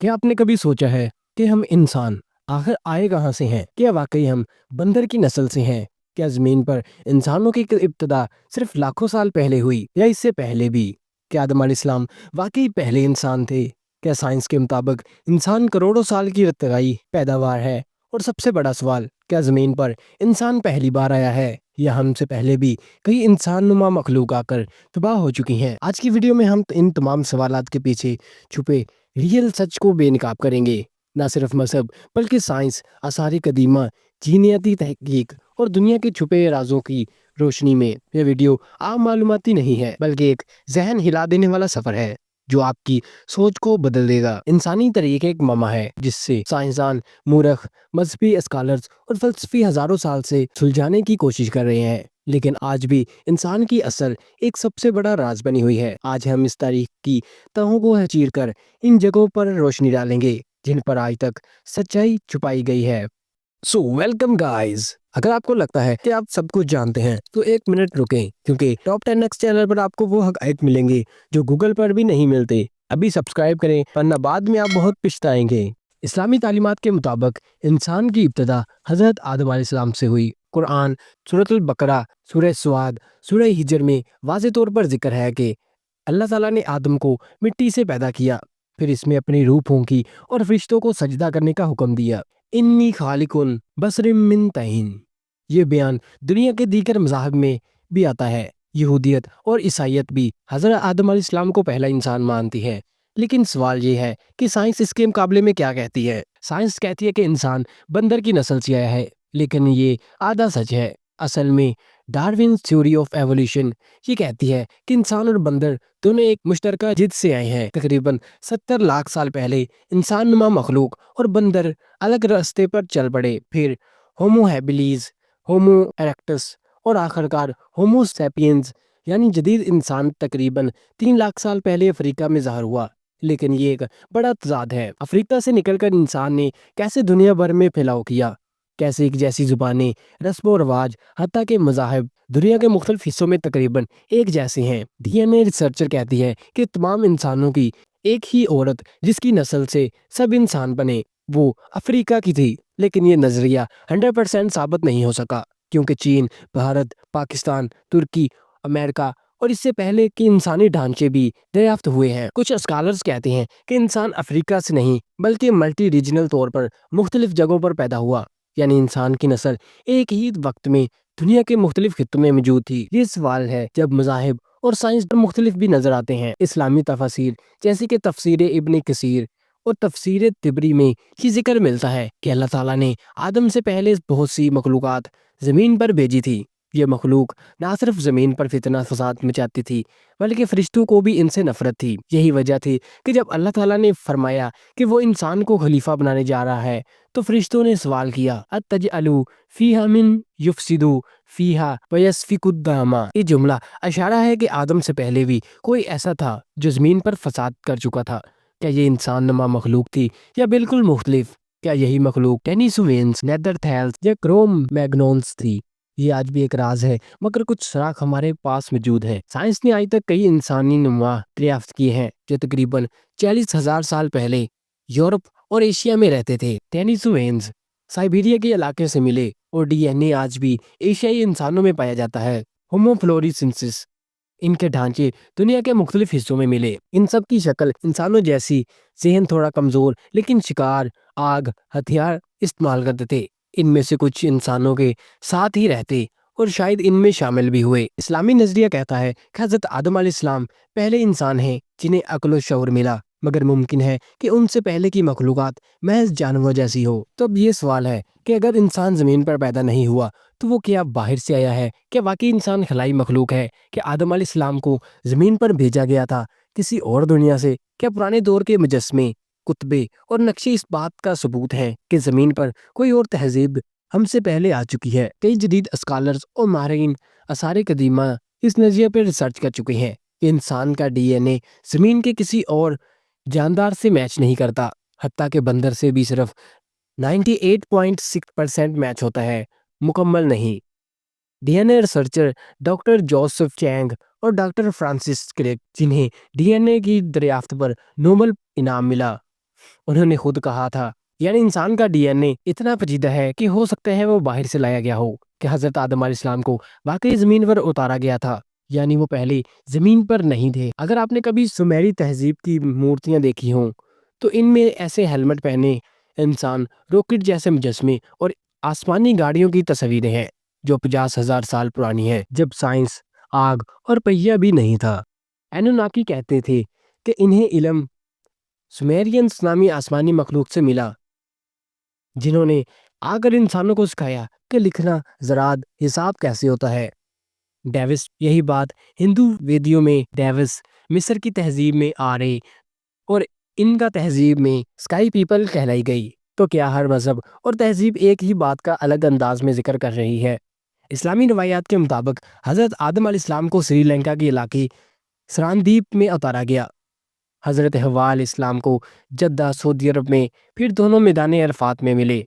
کیا آپ نے کبھی سوچا ہے کہ ہم انسان آخر آئے کہاں سے ہیں؟ کیا واقعی ہم بندر کی نسل سے ہیں؟ کیا زمین پر انسانوں کی ابتدا صرف لاکھوں سال پہلے ہوئی یا اس سے پہلے بھی؟ کیا آدم علیہ السلام واقعی پہلے انسان تھے؟ کیا سائنس کے مطابق انسان کروڑوں سال کی ارتقائی پیداوار ہے؟ اور سب سے بڑا سوال، کیا زمین پر انسان پہلی بار آیا ہے یا ہم سے پہلے بھی کئی انسان نما مخلوق آ کر تباہ ہو چکی ہیں؟ آج کی ویڈیو میں ہم ان تمام سوالات کے پیچھے چھپے ریئل سچ کو بے نقاب کریں گے۔ نہ صرف مذہب بلکہ سائنس، آثار قدیمہ، جینیاتی تحقیق اور دنیا کے چھپے رازوں کی روشنی میں یہ ویڈیو عام معلوماتی نہیں ہے بلکہ ایک ذہن ہلا دینے والا سفر ہے جو آپ کی سوچ کو بدل دے گا۔ انسانی طریقہ ایک مما ہے جس سے سائنسدان، مورخ، مذہبی اسکالرز اور فلسفی ہزاروں سال سے سلجھانے کی کوشش کر رہے ہیں، لیکن آج بھی انسان کی اصل ایک سب سے بڑا راز بنی ہوئی ہے۔ آج ہم اس تاریخ کی تہوں کو چیر کر ان جگہوں پر روشنی ڈالیں گے جن پر آج تک سچائی چھپائی گئی ہے۔ So welcome guys. اگر آپ کو لگتا ہے کہ آپ سب کچھ جانتے ہیں تو ایک منٹ رکیں، کیونکہ ٹاپ 10 نیکسٹ چینل پر آپ کو وہ حقائق ملیں گے جو گوگل پر بھی نہیں ملتے۔ ابھی سبسکرائب کریں ورنہ بعد میں آپ بہت پچھتائیں گے۔ اسلامی تعلیمات کے مطابق انسان کی ابتدا حضرت آدم علیہ السلام سے ہوئی۔ قرآن سورۃ البقرہ، سورہ سعد، سورہ ہجر میں واضح طور پر ذکر ہے کہ اللہ تعالیٰ نے آدم کو مٹی سے پیدا کیا، پھر اس میں اپنی روح پھونکی اور فرشتوں کو سجدہ کرنے کا حکم دیا۔ انی خالق بشر من طین۔ یہ بیان دنیا کے دیگر مذاہب میں بھی آتا ہے۔ یہودیت اور عیسائیت بھی حضرت آدم علیہ السلام کو پہلا انسان مانتی ہے، لیکن سوال یہ ہے کہ سائنس اس کے مقابلے میں کیا کہتی ہے؟ سائنس کہتی ہے کہ انسان بندر کی نسل سے آیا ہے، لیکن یہ آدھا سچ ہے۔ اصل میں ڈارونز تھیوری آف ایوولوشن یہ کہتی ہے کہ انسان اور بندر دونوں ایک مشترکہ جد سے آئے ہیں۔ تقریباً 70 لاکھ سال پہلے انسان نما مخلوق اور بندر الگ راستے پر چل پڑے، پھر ہومو ہیبیلیز، ہومو ایرکٹس اور آخرکار ہومو سیپینز یعنی جدید انسان تقریباً 3 لاکھ سال پہلے افریقہ میں ظاہر ہوا۔ لیکن یہ ایک بڑا تضاد ہے۔ افریقہ سے نکل کر انسان نے کیسے دنیا بھر میں پھیلاؤ کیا؟ کیسے ایک جیسی زبانیں، رسم و رواج، حتیٰ کہ مذاہب دنیا کے مختلف حصوں میں تقریباً ایک جیسے ہیں؟ ڈی این اے ریسرچر کہتی ہے کہ تمام انسانوں کی ایک ہی عورت جس کی نسل سے سب انسان بنے وہ افریقہ کی تھی، لیکن یہ نظریہ 100% ثابت نہیں ہو سکا کیونکہ چین، بھارت، پاکستان، ترکی، امریکہ اور اس سے پہلے کے انسانی ڈھانچے بھی دریافت ہوئے ہیں۔ کچھ اسکالرز کہتے ہیں کہ انسان افریقہ سے نہیں بلکہ ملٹی ریجنل طور پر مختلف جگہوں پر پیدا ہوا، یعنی انسان کی نسل ایک ہی وقت میں دنیا کے مختلف خطوں میں موجود تھی۔ یہ سوال ہے جب مذاہب اور سائنس مختلف بھی نظر آتے ہیں۔ اسلامی تفاسیر جیسے کہ تفسیر ابن کثیر اور تفسیر طبری میں یہ ذکر ملتا ہے کہ اللہ تعالیٰ نے آدم سے پہلے بہت سی مخلوقات زمین پر بھیجی تھی۔ یہ مخلوق نہ صرف زمین پر فتنہ فساد مچاتی تھی بلکہ فرشتوں کو بھی ان سے نفرت تھی۔ یہی وجہ تھی کہ جب اللہ تعالیٰ نے فرمایا کہ وہ انسان کو خلیفہ بنانے جا رہا ہے تو فرشتوں نے سوال کیا، اتجعل فیہا من یفسد فیہا ویسفک الدماء۔ یہ جملہ اشارہ ہے کہ آدم سے پہلے بھی کوئی ایسا تھا جو زمین پر فساد کر چکا تھا۔ کیا یہ انسان نما مخلوق تھی یا بالکل مختلف؟ کیا یہی مخلوق ٹینیسوینز، نیدرتھیلز یا کروم میگنونز تھی؟ یہ آج بھی ایک راز ہے، مگر کچھ سراغ ہمارے پاس موجود ہے۔ سائنس نے آج تک کئی انسانی نما دریافت کیے ہیں جو تقریباً 40,000 سال پہلے یورپ اور ایشیا میں رہتے تھے۔ ٹینیسوینز سائبیریا کے علاقے سے ملے اور ڈی این اے آج بھی ایشیائی انسانوں میں پایا جاتا ہے۔ ہومو فلورسنسس، ان کے ڈھانچے دنیا کے مختلف حصوں میں ملے۔ ان سب کی شکل انسانوں جیسی، ذہن تھوڑا کمزور، لیکن شکار، آگ، ہتھیار استعمال کرتے تھے۔ ان میں سے کچھ انسانوں کے ساتھ ہی رہتے اور شاید ان میں شامل بھی ہوئے۔ اسلامی نظریہ کہتا ہے کہ حضرت آدم علیہ السلام پہلے انسان ہیں جنہیں عقل و شعور ملا، مگر ممکن ہے کہ ان سے پہلے کی مخلوقات محض جانور جیسی ہو۔ تو اب یہ سوال ہے کہ اگر انسان زمین پر پیدا نہیں ہوا تو وہ کیا باہر سے آیا ہے؟ کیا واقعی انسان خلائی مخلوق ہے؟ کہ آدم علیہ السلام کو زمین پر بھیجا گیا تھا کسی اور دنیا سے؟ کیا پرانے دور کے مجسمے، کتبے اور نقشے اس بات کا ثبوت ہیں کہ زمین پر کوئی اور تہذیب ہم سے پہلے آ چکی ہے؟ کئی جدید اسکالرز اور ماہرین آثار قدیمہ اس نظریے پر ریسرچ کر چکے ہیں کہ انسان کا ڈی این اے زمین کے کسی اور جاندار سے میچ نہیں کرتا، حتیٰ کہ بندر سے بھی صرف 98.6% میچ ہوتا ہے، مکمل نہیں۔ D N A researcher doctor Joseph Cheng اور ڈاکٹر فرانسس کرک، جنہیں ڈی این اے کی دریافت پر نوبل انعام ملا، انہوں نے خود کہا تھا، یعنی انسان کا ڈی این اے اتنا پیچیدہ ہے کہ ہو سکتا ہے وہ باہر سے لایا گیا ہو، کہ حضرت آدم علیہ السلام کو واقعی زمین پر اتارا گیا تھا، یعنی وہ پہلے زمین پر نہیں تھے۔ اگر آپ نے کبھی سمیری تہذیب کی مورتیاں دیکھی ہوں تو ان میں ایسے ہیلمٹ پہنے انسان، راکٹ جیسے مجسمے اور آسمانی گاڑیوں کی تصویریں ہیں جو 50,000 سال پرانی ہے، جب سائنس، آگ اور پہیہ بھی نہیں تھا۔ اینوناکی کہتے تھے کہ انہیں علم سمیرینز نامی آسمانی مخلوق سے ملا، جنہوں نے آ کر انسانوں کو سکھایا کہ لکھنا، زراعت، حساب کیسے ہوتا ہے۔ ڈیوس، یہی بات ہندو ویدیوں میں ڈیوس، مصر کی تہذیب میں آرے اور ان کا تہذیب میں اسکائی پیپل کہلائی گئی۔ تو کیا ہر مذہب اور تہذیب ایک ہی بات کا الگ انداز میں ذکر کر رہی ہے؟ اسلامی روایات کے مطابق حضرت آدم علیہ السلام کو سری لنکا کے علاقے سراندیپ میں اتارا گیا۔ حضرت حوا علیہ السلام کو جدہ، سعودی عرب میں، پھر دونوں میدان عرفات میں ملے۔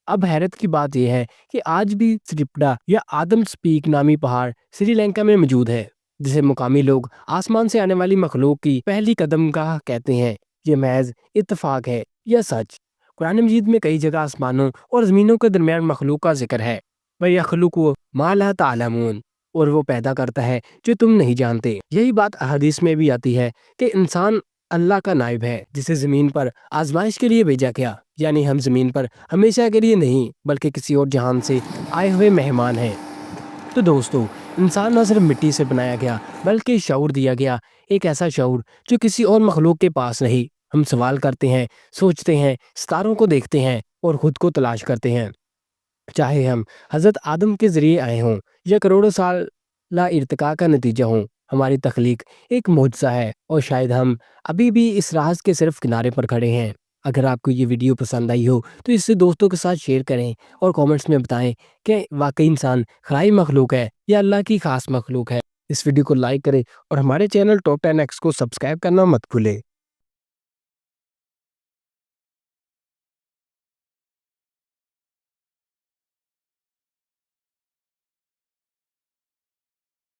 اب حیرت کی بات یہ ہے کہ آج بھی سریپڈا یا آدم سپیک نامی پہاڑ سری لنکا میں موجود ہے، جسے مقامی لوگ آسمان سے آنے والی مخلوق کی پہلی قدم گاہ کہتے ہیں۔ یہ محض اتفاق ہے یا سچ؟ قرآن مجید میں کئی جگہ آسمانوں اور زمینوں کے درمیان مخلوق کا ذکر ہے۔ وَيَخْلُقُ مَا لَا تَعْلَمُونَ، اور وہ پیدا کرتا ہے جو تم نہیں جانتے۔ یہی بات احادیث میں بھی آتی ہے کہ انسان اللہ کا نائب ہے، جسے زمین پر آزمائش کے لیے بھیجا گیا، یعنی ہم زمین پر ہمیشہ کے لیے نہیں بلکہ کسی اور جہان سے آئے ہوئے مہمان ہیں۔ تو دوستو، انسان نہ صرف مٹی سے بنایا گیا بلکہ شعور دیا گیا، ایک ایسا شعور جو کسی اور مخلوق کے پاس نہیں۔ ہم سوال کرتے ہیں، سوچتے ہیں، ستاروں کو دیکھتے ہیں اور خود کو تلاش کرتے ہیں۔ چاہے ہم حضرت آدم کے ذریعے آئے ہوں یا کروڑوں سال ارتقاء کا نتیجہ ہوں، ہماری تخلیق ایک معجزہ ہے، اور شاید ہم ابھی بھی اس راز کے صرف کنارے پر کھڑے ہیں۔ اگر آپ کو یہ ویڈیو پسند آئی ہو تو اسے دوستوں کے ساتھ شیئر کریں اور کامنٹس میں بتائیں کہ واقعی انسان خدائی مخلوق ہے یا اللہ کی خاص مخلوق ہے۔ اس ویڈیو کو لائک کریں اور ہمارے چینل ٹاپ 10 ایکس کو سبسکرائب کرنا مت بھولیں۔